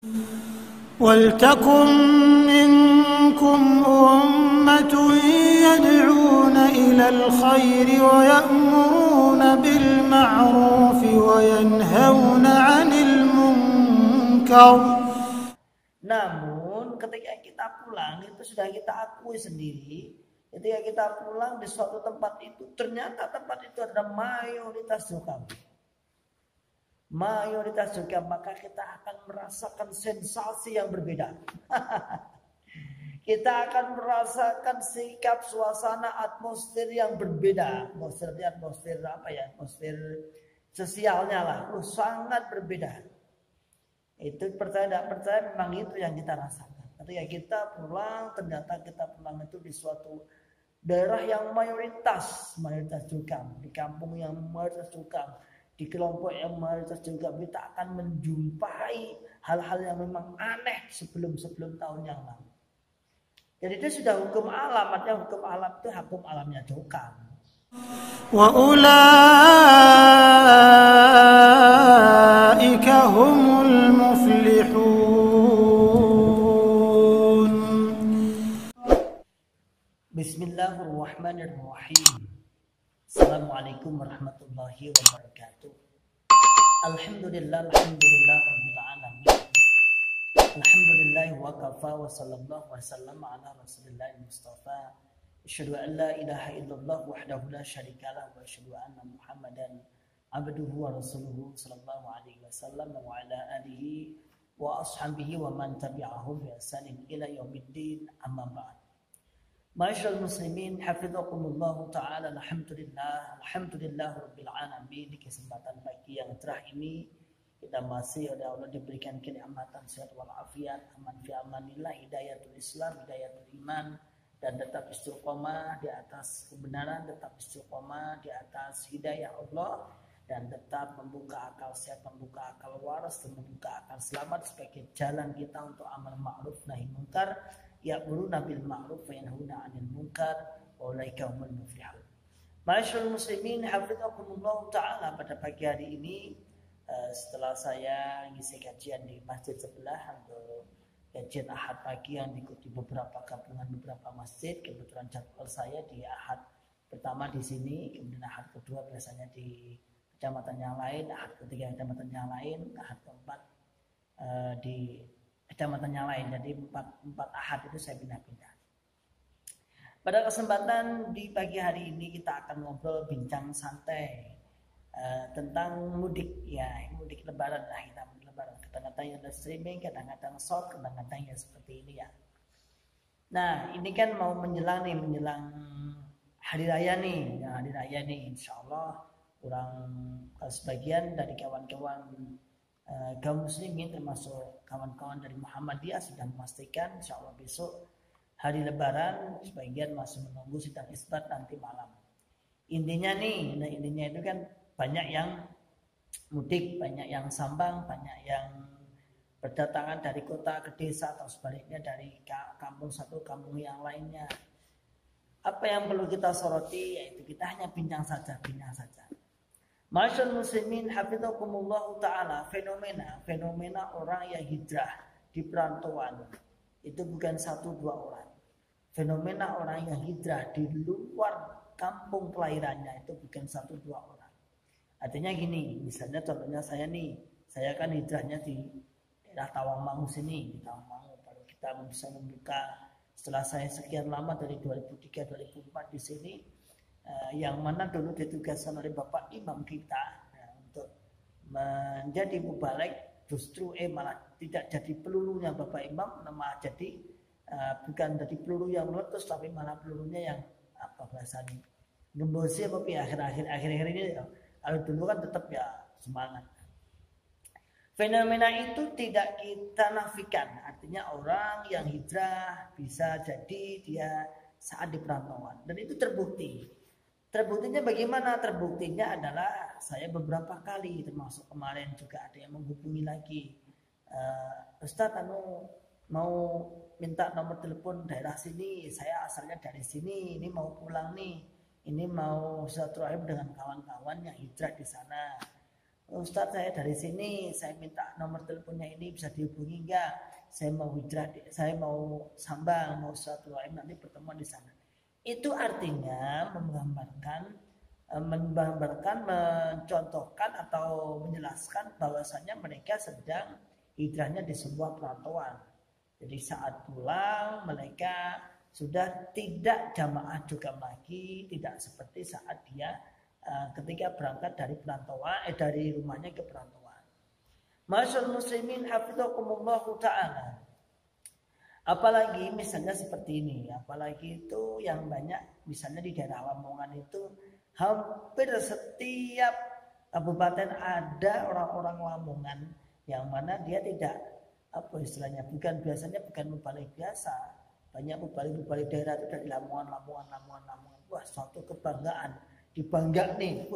وَلْتَكُنْ مِنْكُمْ أُمَّةٌ يَدْعُونَ إِلَى الْخَيْرِ وَيَأْمُرُونَ بِالْمَعْرُوفِ وَيَنْهَوْنَ عَنِ الْمُنْكَرِ. Namun ketika kita pulang itu sudah kita akui sendiri. Ketika kita pulang di suatu tempat itu, ternyata tempat itu adalah mayoritas Jukam. Mayoritas juga, maka kita akan merasakan sensasi yang berbeda. Kita akan merasakan sikap, suasana, atmosfer yang berbeda. Atmosfer apa ya? Atmosfer sosialnya lah, sangat berbeda. Itu percaya tidak percaya, memang itu yang kita rasakan. Ketika kita pulang, ternyata kita pulang itu di suatu daerah yang mayoritas juga, di kampung yang mayoritas juga, di kelompok yang mayoritas juga, kita akan menjumpai hal-hal yang memang aneh sebelum tahun yang lalu. Jadi itu sudah hukum alam, artinya hukum alam itu hukum alamnya juga. Wa ulaika humul muflihun. Bismillahirrahmanirrahim. Assalamualaikum warahmatullahi wabarakatuh. Alhamdulillah rabbil alamin. Alhamdulillah wa kafa wa sallallahu wa sallam ala rasulillah mustafa. Asyhadu an la ilaha illallah wahdahu la syarikalah wa asyhadu anna Muhammadan abduhu wa rasuluhu sallallahu alaihi wasallam wa ala alihi wa ashabihi wa man tabi'ahum bi ihsanin ila yaumiddin, amma ba'd. Ma'asyiral muslimin, hafizakumullah taala. Alhamdulillah rabbil alamin. Di kesempatan pagi yang cerah ini kita masih oleh Allah diberikan kenikmatan sehat wal afiat, aman fi amanillah, hidayatul Islam, hidayatul iman, dan tetap istiqomah di atas kebenaran, tetap istiqomah di atas hidayah Allah, dan tetap membuka akal sehat, membuka akal waras, dan membuka akal selamat sebagai jalan kita untuk amal ma'ruf nahi munkar, ya'muruna bil ma'ruf wa yanhauna 'anil munkar wa ulaika humul muflihun. Ma'asyiral muslimin, hafizakumullah taala. Pada pagi hari ini setelah saya ngisi kajian di masjid sebelah untuk kajian Ahad pagi yang diikuti beberapa gabungan beberapa masjid, kebetulan jadwal saya di Ahad pertama di sini, kemudian Ahad kedua biasanya di kecamatan yang lain, Ahad ketiga kecamatan yang lain, Ahad keempat di kecamatan yang lain. Jadi empat Ahad itu saya pindah-pindah. Pada kesempatan di pagi hari ini kita akan ngobrol bincang santai tentang mudik, ya, mudik lebaran lah, kita mudik lebaran. Kadang-kadang yang ada streaming, kadang-kadang short, kadang-kadang ya seperti ini ya. Nah, ini kan mau menjelang hari raya nih. Nah, hari raya nih insyaallah kurang sebagian dari kawan-kawan kaum muslimin termasuk kawan-kawan dari Muhammadiyah sudah memastikan insyaallah besok hari lebaran, sebagian masih menunggu sidang isbat nanti malam. Intinya itu kan banyak yang mudik, banyak yang sambang, banyak yang berdatangan dari kota ke desa atau sebaliknya dari kampung satu kampung yang lainnya. Apa yang perlu kita soroti yaitu kita hanya bincang saja. Ma'asyiral muslimin, hafizakumullah taala, fenomena orang yang hijrah di perantauan itu bukan 1-2 orang. Fenomena orang yang hijrah di luar kampung kelahirannya itu bukan 1-2 orang. Artinya gini, misalnya contohnya saya kan hijrahnya di daerah Tawangmangu sini, di Tawangmangu. Baru kita bisa membuka setelah saya sekian lama dari 2003-2004 di sini, yang mana dulu ditugaskan oleh Bapak Imam kita untuk menjadi mubalek, justru malah tidak jadi pelurunya Bapak Imam, malah jadi bukan jadi peluru yang meletus, tapi malah pelurunya yang apa bahasanya gembosi apa akhir-akhir ini. Kalau dulu kan tetap ya semangat. Fenomena itu tidak kita nafikan. Artinya orang yang hijrah bisa jadi dia saat di perantauan. Dan itu terbukti. Terbuktinya bagaimana? Terbuktinya adalah saya beberapa kali, termasuk kemarin juga ada yang menghubungi lagi. Ustadz mau minta nomor telepon daerah sini. Saya asalnya dari sini. Ini mau pulang nih. Ini mau silaturahim dengan kawan-kawan yang hijrah di sana. Ustadz saya dari sini, saya minta nomor teleponnya ini bisa dihubungi enggak? Saya mau hijrah, saya mau sambang, mau satu nanti pertemuan di sana. Itu artinya mencontohkan atau menjelaskan bahwasanya mereka sedang hijrahnya di sebuah perantauan. Jadi saat pulang mereka sudah tidak jamaah juga lagi, tidak seperti saat dia ketika berangkat dari perantauan, dari rumahnya ke perantauan. Masyaallah muslimin hafizakumullah ta'ala. Apalagi misalnya seperti ini, apalagi itu yang banyak misalnya di daerah Lamongan itu hampir setiap kabupaten ada orang-orang Lamongan yang mana dia tidak apa istilahnya biasanya bukan mubalik biasa. Banyak mubalik daerah itu dari Lamongan. Wah, suatu kebanggaan, dibangga nih.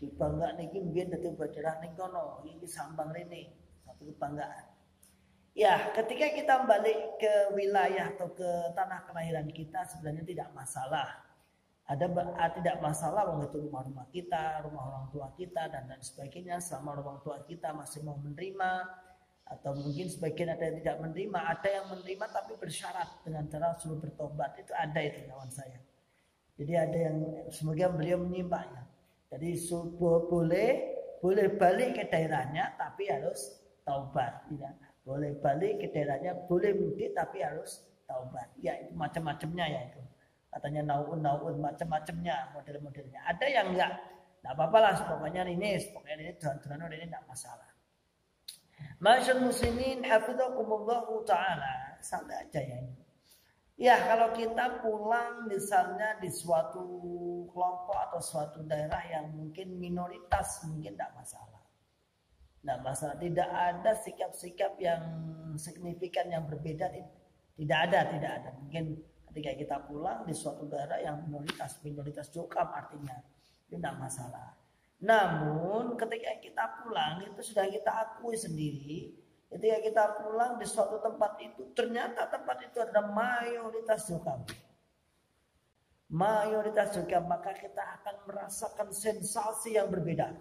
Dibangga nih mbiyen dadi daerah ning kono, iki sambang rene, suatu kebanggaan. Ya, ketika kita balik ke wilayah atau ke tanah kelahiran kita sebenarnya tidak masalah. Tidak masalah wong itu rumah-rumah kita, rumah orang tua kita dan sebagainya selama orang tua kita masih mau menerima atau mungkin sebagian ada yang tidak menerima, ada yang menerima tapi bersyarat dengan cara suruh bertobat. Itu ada itu kawan saya. Jadi ada yang semoga beliau menyimpangnya. Jadi boleh balik ke daerahnya tapi harus taubat, tidak. Boleh balik ke daerahnya, boleh mudik tapi harus taubat. Ya itu macam-macamnya ya itu. Katanya naun macam-macamnya model-modelnya. Ada yang enggak apa-apa lah, pokoknya ini jalan-jalan ini enggak masalah. Masyaallah muslimin hafizakumullah ta'ala. Santai aja ya ini. Ya kalau kita pulang misalnya di suatu kelompok atau suatu daerah yang mungkin minoritas mungkin tidak masalah. Tidak masalah, tidak ada sikap-sikap yang signifikan yang berbeda, tidak ada. Mungkin ketika kita pulang di suatu daerah yang minoritas jokam artinya itu tidak masalah. Namun ketika kita pulang itu sudah kita akui sendiri. Ketika kita pulang di suatu tempat itu ternyata tempat itu ada mayoritas jokam. Maka kita akan merasakan sensasi yang berbeda.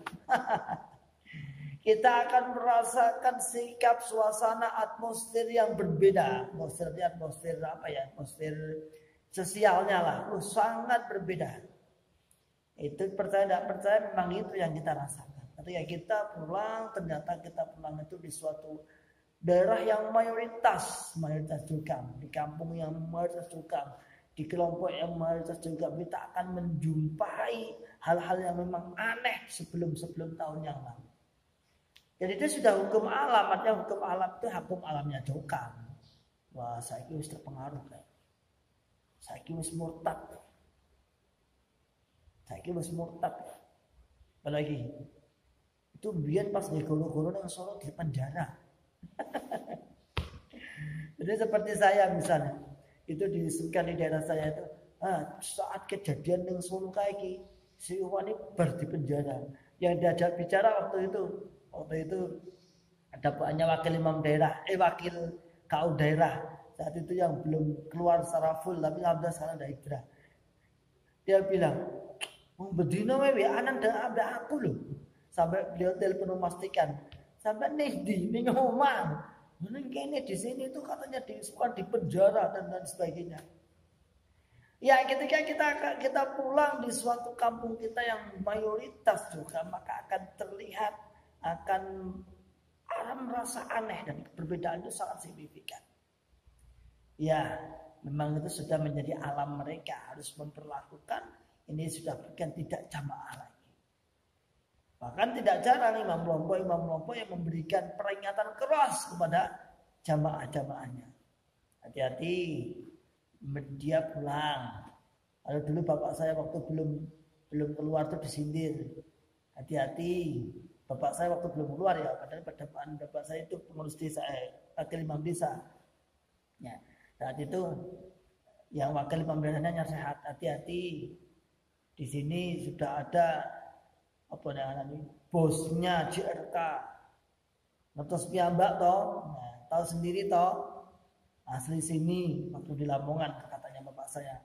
Kita akan merasakan sikap suasana atmosfer yang berbeda. Atmosfer apa ya? Atmosfer sosialnya lah. Sangat berbeda. Itu percaya tidak percaya memang itu yang kita rasakan. Ketika kita pulang ternyata kita pulang itu di suatu daerah yang mayoritas juga, di kampung yang mayoritas juga, di kelompok yang mayoritas juga, kita akan menjumpai hal-hal yang memang aneh sebelum tahun yang lalu. Jadi itu sudah hukum alam, artinya hukum alam itu hukum alamnya jokam. Wah, saya ini harus terpengaruh kayak. Saya ini harus murtad. Apalagi itu biar pas di guru-guru yang Solo di penjara. Jadi seperti saya misalnya, itu disebutkan di daerah saya itu, saat kejadian yang Solo kayak gini, si Iwan ini di penjara. Yang diajak bicara waktu itu ada banyak wakil KU daerah saat itu yang belum keluar secara full, tapi alhamdulillah sekarang ada hijrah. Dia bilang, bedino wewe anan ada aku loh. Sampai beliau telepon memastikan, sampai nih di omah. Ini di sini itu katanya di penjara dan sebagainya. Ya ketika kita pulang di suatu kampung kita yang mayoritas juga, maka akan terlihat akan merasa aneh dan perbedaan itu sangat signifikan. Ya memang itu sudah menjadi alam mereka, harus memperlakukan ini sudah bukan tidak jamaah lagi. Bahkan tidak jarang imam kelompok yang memberikan peringatan keras kepada jamaah-jamaahnya. Hati-hati dia pulang. Kalau dulu bapak saya waktu belum keluar tuh disindir. Hati-hati. Bapak saya waktu belum keluar ya, padahal pada depan bapak saya itu pengurus desa, wakil imam desa. Ya, saat itu yang wakil imam desanya nasihat, hati-hati. Di sini sudah ada bosnya JRK. Ngertos piyambak toh, tahu sendiri toh. Asli sini waktu di Lamongan katanya bapak saya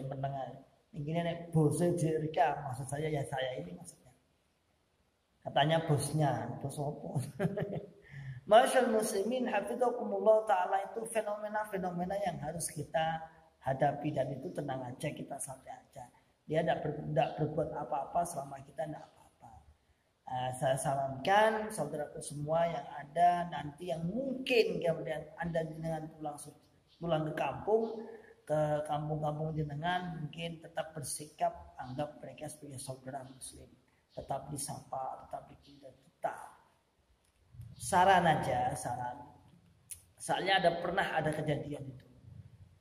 mendengar. Ini nek bosnya JRK, maksud saya ya saya ini maksudnya. Katanya bosnya, bos apa? Masyaallah muslimin hafizakumullah taala, itu fenomena-fenomena yang harus kita hadapi, dan itu tenang aja, kita santai aja. Dia tidak berbuat apa-apa selama kita tidak apa-apa. Saya sarankan saudaraku semua yang ada nanti, yang mungkin kemudian Anda dengan pulang ke kampung jenengan, mungkin tetap bersikap anggap mereka sebagai saudara muslim. Tetap disapa, tetap tetap. Saran. Soalnya pernah ada kejadian itu.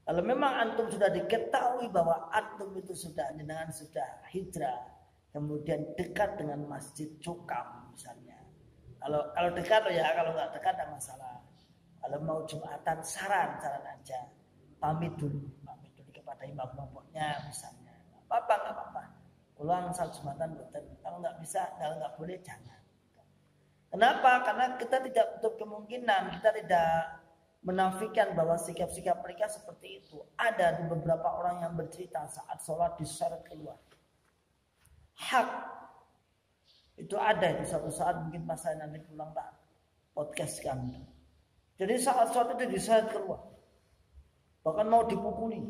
Kalau memang antum sudah diketahui bahwa antum itu jenengan sudah hijrah, kemudian dekat dengan Masjid Cukam misalnya. Kalau dekat ya, kalau nggak dekat tidak masalah. Kalau mau Jumatan, saran aja. Pamit dulu kepada imam kelompoknya misalnya. Nggak apa-apa. Ulang salat Jumatan betul. Kalau nggak boleh jangan. Kenapa? Karena kita tidak tutup kemungkinan, kita tidak menafikan bahwa sikap-sikap mereka seperti itu. Ada di beberapa orang yang bercerita saat sholat diseret keluar. Hak itu ada di suatu saat, mungkin pas saya nanti pulang tak podcast kami. Jadi saat sholat itu diseret keluar, bahkan mau dipukuli,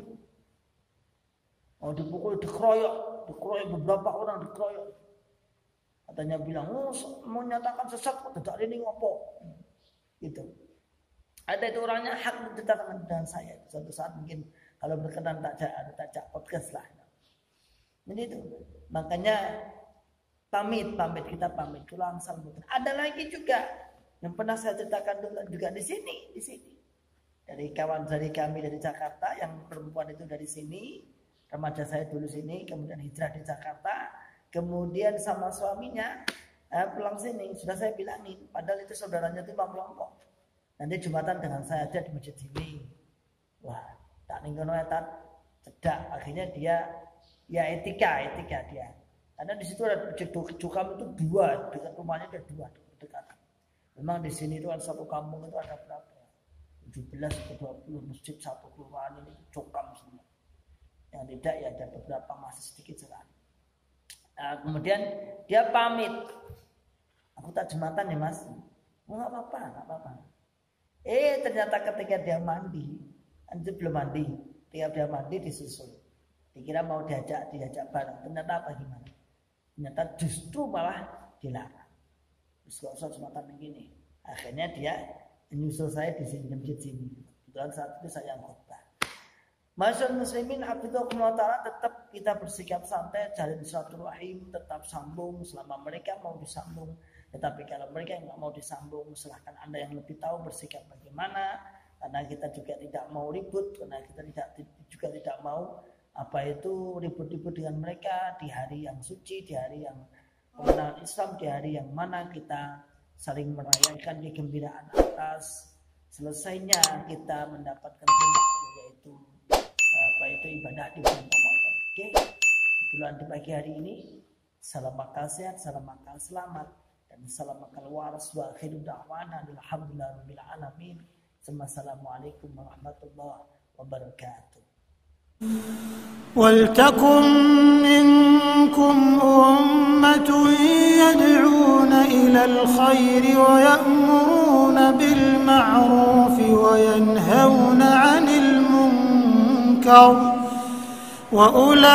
dikeroyok beberapa orang dikeroyok. Katanya bilang, mau nyatakan sesat kok tidak ini ngopo, gitu. Ada itu orangnya hak menceritakan dengan saya. Suatu saat mungkin kalau berkenan tak podcast lah. Jadi itu, makanya kita pamit pulang salam. Ada lagi juga yang pernah saya ceritakan juga di sini. Dari kawan kami dari Jakarta, yang perempuan itu dari sini, remaja saya dulu sini, kemudian hijrah di Jakarta, kemudian sama suaminya pulang sini. Sudah saya bilangin, padahal itu saudaranya itu Imam Lombok. Nanti Jumatan dengan saya aja di masjid sini. Wah, tak ninggono etat cedak. Akhirnya dia ya etika dia. Karena di situ ada masjid Cukam itu 2, dekat rumahnya ada 2 dekatan. Memang di sini itu ada satu kampung itu ada berapa? 17 atau 20 masjid satu kelurahan ini Cukam semua. Yang tidak ya ada beberapa masih sedikit sekali. Nah, kemudian dia pamit. Aku tak Jumatan ya Mas. Enggak apa-apa. Ternyata ketika dia mandi, anjir belum mandi. Ketika dia mandi disusul. Dikira mau diajak bareng. Ternyata apa gimana? Ternyata justru malah dilarang. Terus gak usah Jumatan begini. Akhirnya dia menyusul saya di sini, masjid sini. Kebetulan saat itu saya yang khutbah. Masyaallah muslimin hafizakumullah taala, tetap kita bersikap santai, jalin silaturahim, tetap sambung selama mereka mau disambung. Tetapi kalau mereka nggak mau disambung, silahkan Anda yang lebih tahu bersikap bagaimana. Karena kita juga tidak mau ribut, karena kita juga tidak mau ribut-ribut dengan mereka di hari yang suci, di hari yang kemenangan Islam, di hari yang mana kita saling merayakan kegembiraan atas selesainya kita mendapatkan yaitu ibadah di bulan Ramadan. Oke, bulan di pagi hari ini, salam akal sehat, salam akal selamat, dan salam akal waras. Wa akhiru da'wana alhamdulillahirabbil alamin. Assalamualaikum warahmatullahi wabarakatuh. ولتكن منكم أمة يدعون إلى الخير ويأمرون بالمعروف وينهون عن المنكر وأولئك